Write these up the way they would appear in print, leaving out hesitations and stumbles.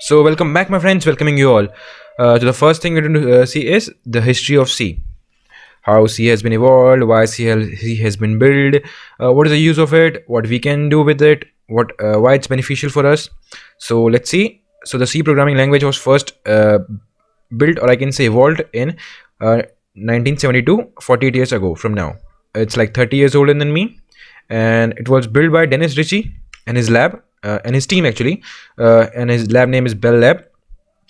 So welcome back, my friends. Welcoming you all. To the first thing we're going to see is the history of C. How C has been evolved, why C has been built, what is the use of it, what we can do with it, why it's beneficial for us. So let's see. So the C programming language was first built, or I can say evolved, in 1972, 48 years ago from now. It's like 30 years older than me, and it was built by Dennis Ritchie and his lab and his team actually, and his lab name is Bell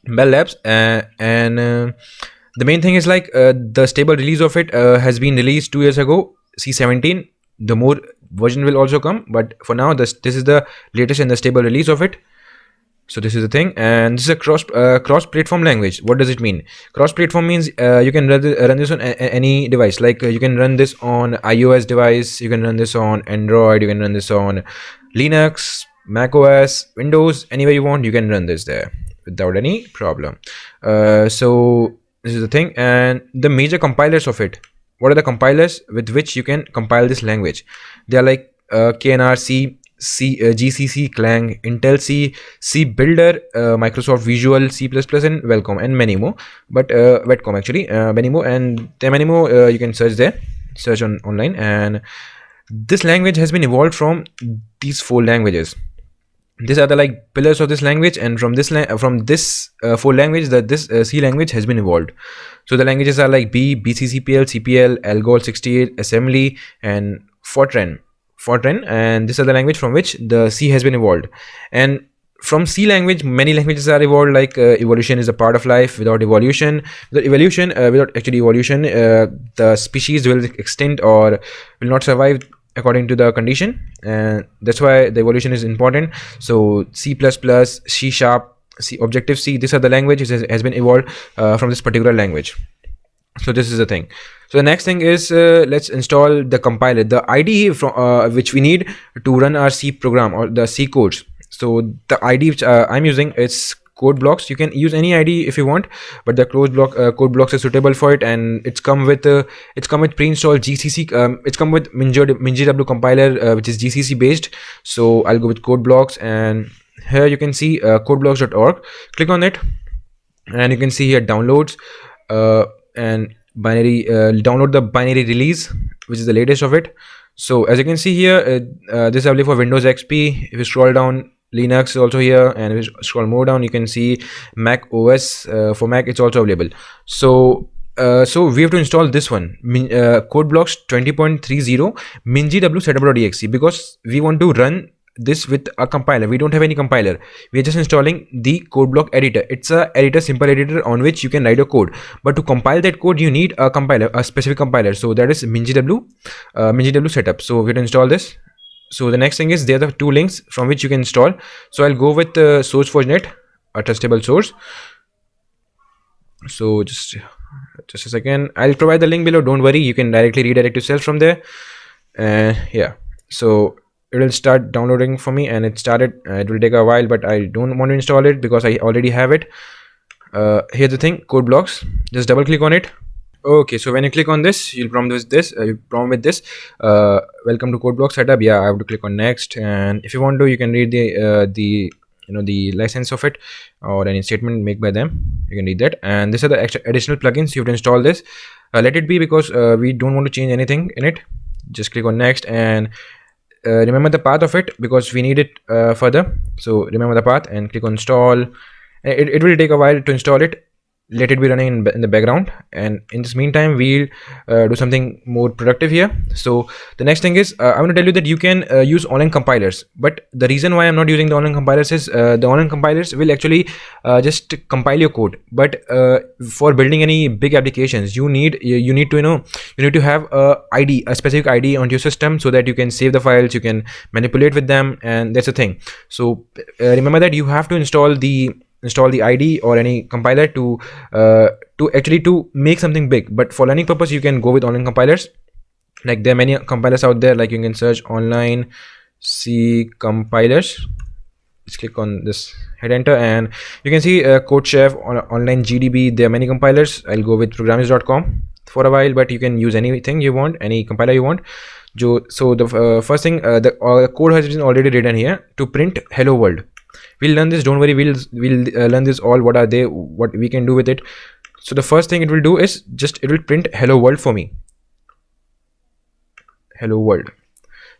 Labs, and the main thing is like the stable release of it has been released 2 years ago. C17, the more version will also come, but for now this is the latest and the stable release of it. So this is the thing, and this is a cross platform language. What does it mean? Cross platform means you can run this on any device. Like you can run this on iOS device, you can run this on Android, you can run this on Linux, Mac OS, Windows, anywhere you want, you can run this there without any problem. So this is the thing, and the major compilers of it. What are the compilers with which you can compile this language? They are like KNR C, GCC, Clang, Intel C, C Builder, Microsoft Visual, C++, and Welcome, and many more. But Wetcom actually, many more, and there are many more. You can search there, search online, and this language has been evolved from these four languages. These are the like pillars of this language, and from this four language, this C language has been evolved. So the languages are like BCCPL, CPL, Algol 68, Assembly, and Fortran, and these are the language from which the C has been evolved. And from C language, many languages are evolved. Like evolution is a part of life. Without evolution, without actually evolution, the species will extinct or will not survive according to the condition, and that's why the evolution is important. So C++, C Sharp, C, Objective C, these are the languages has been evolved from this particular language. So this is the thing. So the next thing is let's install the compiler, the IDE from which we need to run our C program or the C codes. So the IDE which I'm using is code blocks. You can use any IDE if you want, but the code blocks is suitable for it, and it's come with pre-installed GCC. It's come with MinGW compiler, which is GCC based. So I'll go with code blocks, and here you can see codeblocks.org. Click on it, and you can see here downloads, and binary download the binary release, which is the latest of it. So as you can see here, this is available for Windows XP. If you scroll down, Linux is also here, and if you scroll more down, you can see Mac OS. For Mac, it's also available. So we have to install this one, codeblocks 20.30 MinGW setup.exe, because we want to run this with a compiler. We don't have any compiler. We are just installing the codeblock editor. It's a simple editor on which you can write a code, but to compile that code you need a compiler, a specific compiler. So that is MinGW setup. So we have to install this. So the next thing is, there are the two links from which you can install. So I'll go with SourceForge.net, a trustable source. So just a second, I'll provide the link below. Don't worry, you can directly redirect yourself from there. Yeah, so it will start downloading for me, and it started. It will take a while, but I don't want to install it because I already have it. Here's the thing, code blocks. Just double click on it. Okay, so when you click on this, you'll prompt with this. Welcome to CodeBlock setup. Yeah, I have to click on next, and if you want to, you can read the license of it or any statement made by them. You can read that, and these are the extra additional plugins you have to install this. Let it be, because we don't want to change anything in it. Just click on next, and remember the path of it, because we need it further. So remember the path and click on install. It will take a while to install it. Let it be running in the background, and in this meantime we'll do something more productive here. So the next thing is, I want to tell you that you can use online compilers, but the reason why I'm not using the online compilers is the online compilers will actually just compile your code, but for building any big applications you need to have a specific ID on your system, so that you can save the files, you can manipulate with them, and that's the thing. So remember that you have to install the IDE or any compiler to make something big. But for learning purpose, you can go with online compilers. Like there are many compilers out there. Like you can search online C compilers. Just click on this, hit enter, and you can see CodeChef, online GDB. There are many compilers. I'll go with programmers.com for a while, but you can use anything you want, any compiler you want. So the first thing, the code has been already written here to print hello world. We'll learn this, don't worry. We'll learn this all, what are they, what we can do with it. So the first thing it will do is just it will print hello world for me. Hello world.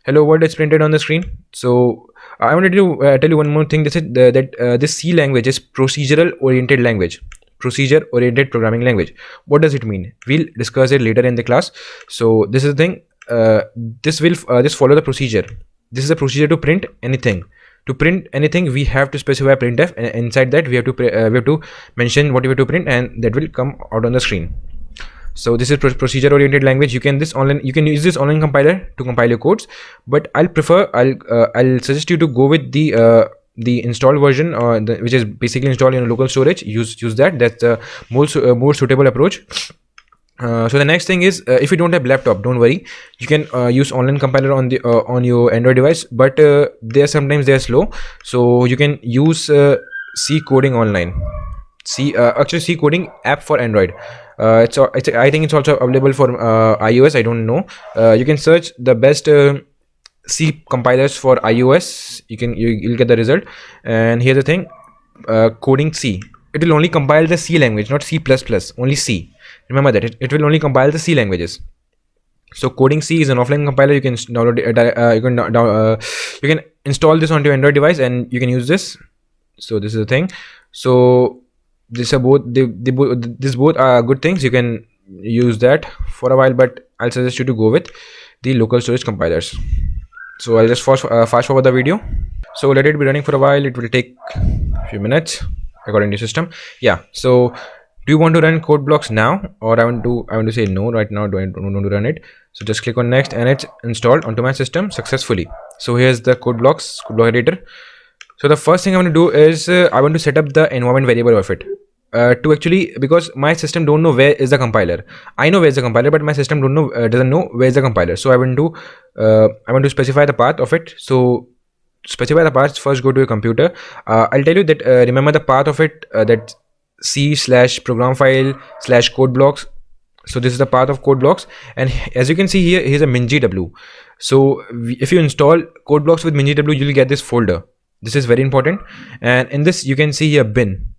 Hello world is printed on the screen. So I wanted to tell you one more thing. This is that this C language is procedural oriented language, procedure oriented programming language. What does it mean? We'll discuss it later in the class. So this is the thing. This will just follow the procedure. This is a procedure to print anything. To print anything, we have to specify printf, and inside that we have to mention what we have to print, and that will come out on the screen. So this is procedure oriented language. You can use this online compiler to compile your codes, but I'll suggest you to go with the installed version, which is basically installed in a local storage. Use that. That's the more suitable approach. So the next thing is, if you don't have laptop, don't worry, you can use online compiler on the on your Android device, but sometimes they are slow, so you can use C coding online. Actually C coding app for Android. I think it's also available for iOS. I don't know. You can search the best C compilers for iOS. You'll get the result. And here's the thing: coding C. It will only compile the C language, not C++. Only C. Remember that it will only compile the C languages. So coding C is an offline compiler. You can download it. You can install this onto your Android device, and you can use this. So this is the thing. So these are both these both are good things. You can use that for a while, but I'll suggest you to go with the local storage compilers. So I'll just fast forward the video. So let it be running for a while. It will take a few minutes according to your system. Yeah. So do you want to run code blocks now, or I want to say no right now? Don't want to run it. So just click on next, and it's installed onto my system successfully. So here's the code block editor. So the first thing I want to do is I want to set up the environment variable of it. To actually, because my system don't know where is the compiler. I know where is the compiler, but my system doesn't know where is the compiler. So I want to specify the path of it. So specify the path. First go to your computer. I'll tell you that remember the path of it, that c/program file /code blocks. So this is the path of code blocks, and as you can see here, here's a mingw. So if you install code blocks with mingw, you'll get this folder. This is very important, and in this you can see here bin.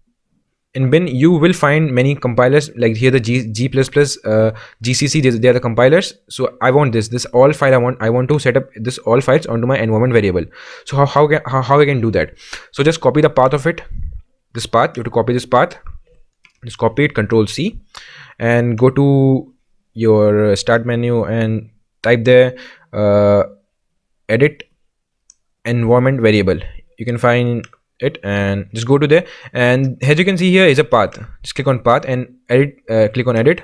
In bin you will find many compilers, like here the G++, GCC, they are the compilers. So I want this all file. I want to set up this all files onto my environment variable. So how I can do that? So just copy the path of it. This path, you have to copy this path. Just copy it, Control C, and go to your start menu and type there edit environment variable. You can find it and just go to there, and as you can see here is a path. Just click on path and edit, click on edit,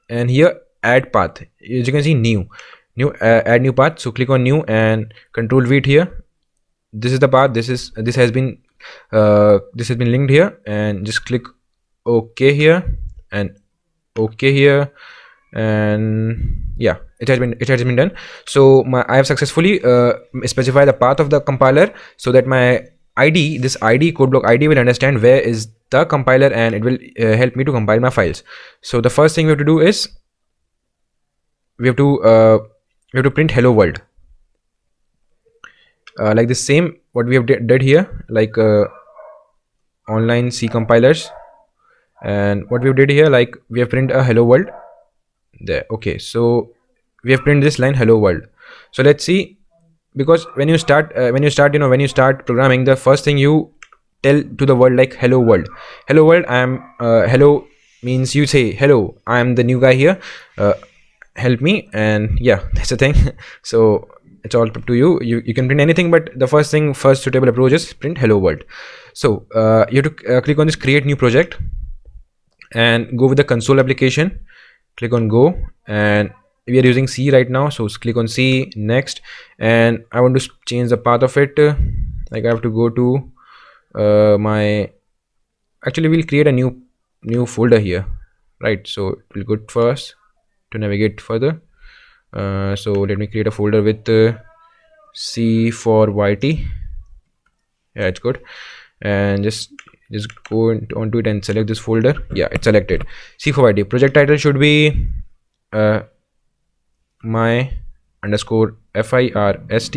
and here add path. As you can see, new add new path. So click on new and Control V it here. This is the path. This has been linked here, and just click OK here and OK here, and yeah, it has been done. So I have successfully specified the path of the compiler, so that my IDE, this IDE code block IDE, will understand where is the compiler, and it will help me to compile my files. So the first thing we have to do is we have to print hello world, like the same what we have did here, like online C compilers, and what we did here, like we have print a hello world there. Okay, so we have printed this line hello world. So let's see, because when you start programming, the first thing you tell to the world, like hello world, I am hello means you say hello, I am the new guy here, help me, and yeah, that's the thing. So it's all up to you. You can print anything, but the first suitable approach is print hello world. So you have to click on this create new project and go with the console application. Click on go, and we are using C right now, so click on C, next, and I want to change the path of it. Like I have to go to actually we'll create a new folder here, right? So it will be good for us to navigate further. So let me create a folder with C for YT. Yeah, it's good. And just go onto it and select this folder. Yeah, it's selected. C for YT. Project title should be my _first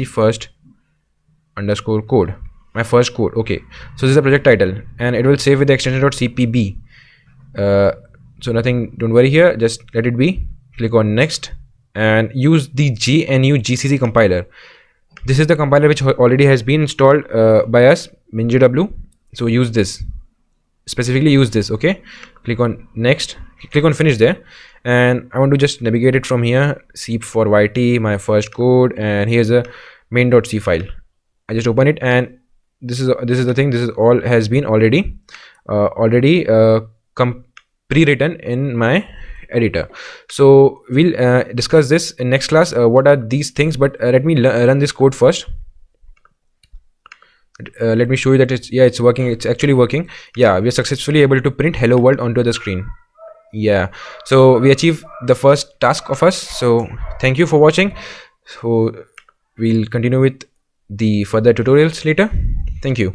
first _ code. my first code. Okay, so this is the project title, and it will save with the extension .cpb. So nothing, don't worry here, just let it be. Click on next and use the GNU GCC compiler. This is the compiler which already has been installed by us, minjw. So use this, specifically use this. Okay, click on next, click on finish there, and I want to just navigate it from here. C for YT, my first code, and here's a main.c file. I just open it, and this is the thing. This is all has been already pre-written in my editor. So we'll discuss this in next class. What are these things? But let me run this code first. Let me show you that it's working. It's actually working. Yeah, we are successfully able to print hello world onto the screen. Yeah, so we achieve the first task of us. So thank you for watching. So we'll continue with the further tutorials later. Thank you.